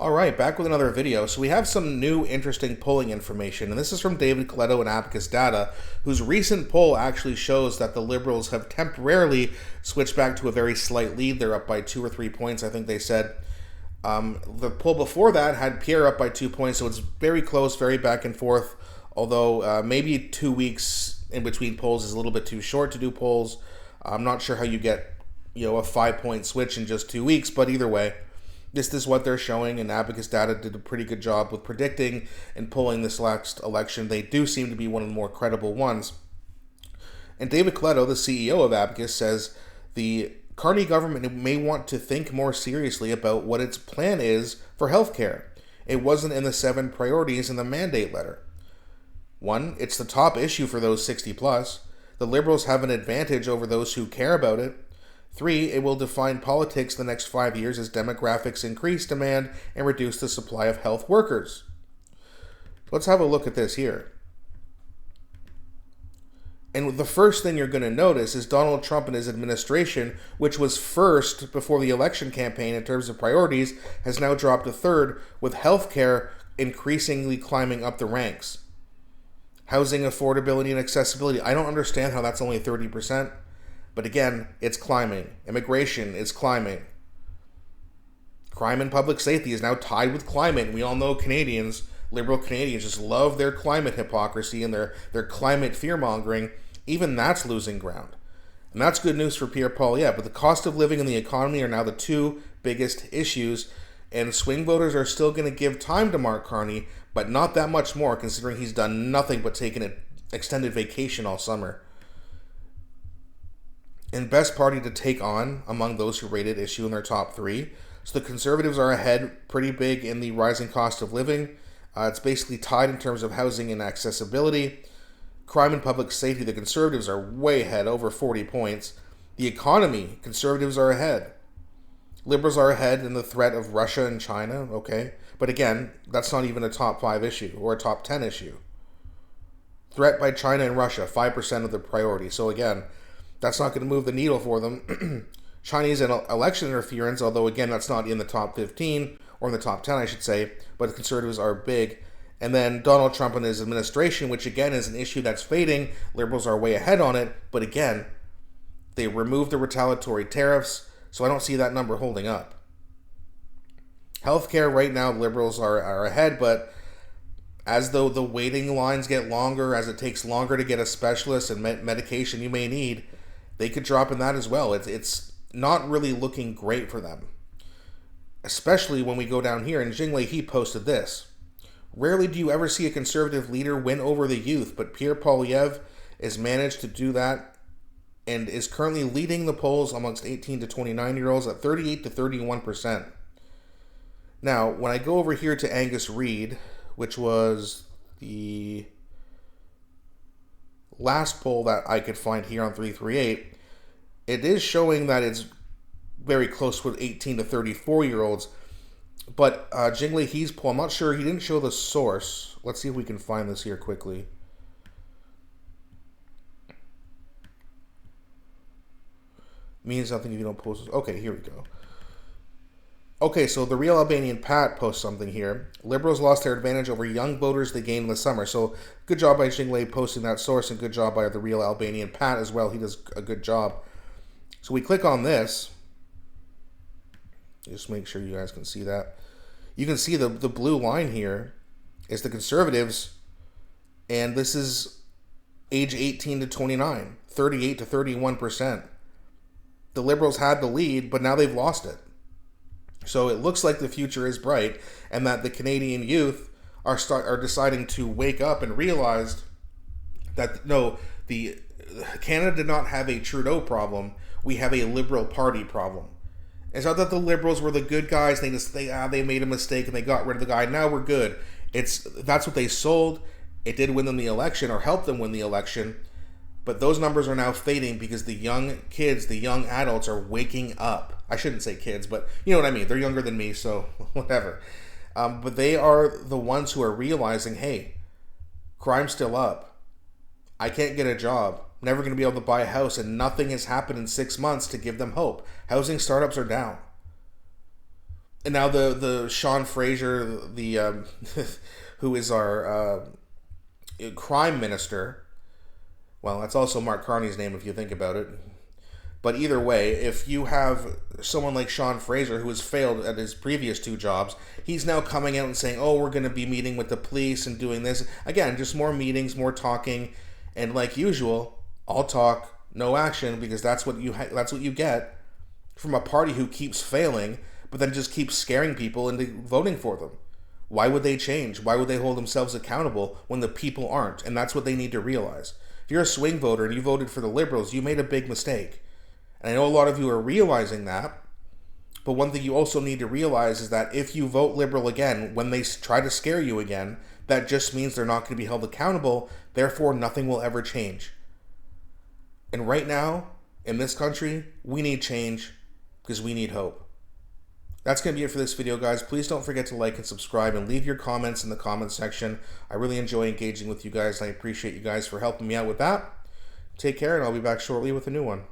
All right, back with another video. So we have some new interesting polling information, and this is from David Coletto and Abacus Data, whose recent poll actually shows that the Liberals have temporarily switched back to a very slight lead. They're up by 2 or 3 points, I think they said. The poll before that had Pierre up by 2 points, so it's very close, very back and forth, although maybe 2 weeks in between polls is a little bit too short to do polls. I'm not sure how you get, a 5-point switch in just 2 weeks, but either way, this is what they're showing, and Abacus Data did a pretty good job with predicting and polling this last election. They do seem to be one of the more credible ones. And David Coletto, the CEO of Abacus, says the Carney government may want to think more seriously about what its plan is for healthcare. It wasn't in the 7 priorities in the mandate letter. 1, it's the top issue for those 60 plus. The Liberals have an advantage over those who care about it. 3, it will define politics the next 5 years as demographics increase demand and reduce the supply of health workers. Let's have a look at this here. And the first thing you're going to notice is Donald Trump and his administration, which was first before the election campaign in terms of priorities, has now dropped to third, with healthcare increasingly climbing up the ranks. Housing affordability and accessibility. I don't understand how that's only 30%. But again, it's climbing. Immigration is climbing. Crime and public safety is now tied with climate. And we all know Canadians, liberal Canadians, just love their climate hypocrisy and their climate fear-mongering. Even that's losing ground. And that's good news for pierrepoilievre. But the cost of living and the economy are now the 2 biggest issues. And swing voters are still going to give time to Mark Carney, but not that much more, considering he's done nothing but taken an extended vacation all summer. And best party to take on among those who rated issue in their top 3. So the Conservatives are ahead pretty big in the rising cost of living. It's basically tied in terms of housing and accessibility. Crime and public safety, the Conservatives are way ahead, over 40 points. The economy, Conservatives are ahead. Liberals are ahead in the threat of Russia and China, okay. But again, that's not even a top 5 issue or a top 10 issue. Threat by China and Russia, 5% of the priority. So again, that's not going to move the needle for them. Chinese election interference, although again, that's not in the top 15, or in the top 10, I should say, but the Conservatives are big. And then Donald Trump and his administration, which again is an issue that's fading. Liberals are way ahead on it, but again, they removed the retaliatory tariffs, so I don't see that number holding up. Healthcare right now, Liberals are ahead, but as though the waiting lines get longer, as it takes longer to get a specialist and medication you may need, they could drop in that as well. It's not really looking great for them. Especially when we go down here, and Jinglei, he posted this. Rarely do you ever see a Conservative leader win over the youth, but pierrepoilievre has managed to do that and is currently leading the polls amongst 18 to 29-year-olds at 38 to 31%. Now, when I go over here to Angus Reid, which was the last poll that I could find here on 338, it is showing that it's very close with 18 to 34-year-olds. But Jinglei, he's poll, I'm not sure, he didn't show the source. Let's see if we can find this here quickly. Means nothing if you don't post. Okay, here we go. Okay, so the Real Albanian Pat posts something here. Liberals lost their advantage over young voters they gained in the summer. So good job by Jinglei posting that source, and good job by the Real Albanian Pat as well. He does a good job. So we click on this. Just make sure you guys can see that. You can see the blue line here is the Conservatives, and this is age 18 to 29, 38 to 31%. The Liberals had the lead, but now they've lost it. So it looks like the future is bright, and that the Canadian youth are deciding to wake up and realize that no, Canada did not have a Trudeau problem. We have a Liberal Party problem. It's not that the Liberals were the good guys. They made a mistake and they got rid of the guy. Now we're good. That's what they sold. It did win them the election, or help them win the election. But those numbers are now fading because the young kids, the young adults are waking up. I shouldn't say kids, but you know what I mean. They're younger than me, so whatever. But they are the ones who are realizing, hey, crime's still up. I can't get a job. Never going to be able to buy a house, and nothing has happened in 6 months to give them hope. Housing startups are down. And now the Sean Fraser, the who is our crime minister. Well, that's also Mark Carney's name if you think about it. But either way, if you have someone like Sean Fraser who has failed at his previous 2 jobs, he's now coming out and saying, oh, we're going to be meeting with the police and doing this. Again, just more meetings, more talking. And like usual, all talk, no action, because that's what you get from a party who keeps failing, but then just keeps scaring people into voting for them. Why would they change? Why would they hold themselves accountable when the people aren't? And that's what they need to realize. If you're a swing voter and you voted for the Liberals, you made a big mistake. And I know a lot of you are realizing that, but one thing you also need to realize is that if you vote Liberal again, when they try to scare you again, that just means they're not going to be held accountable, therefore nothing will ever change. And right now, in this country, we need change because we need hope. That's going to be it for this video, guys. Please don't forget to like and subscribe and leave your comments in the comment section. I really enjoy engaging with you guys, and I appreciate you guys for helping me out with that. Take care, and I'll be back shortly with a new one.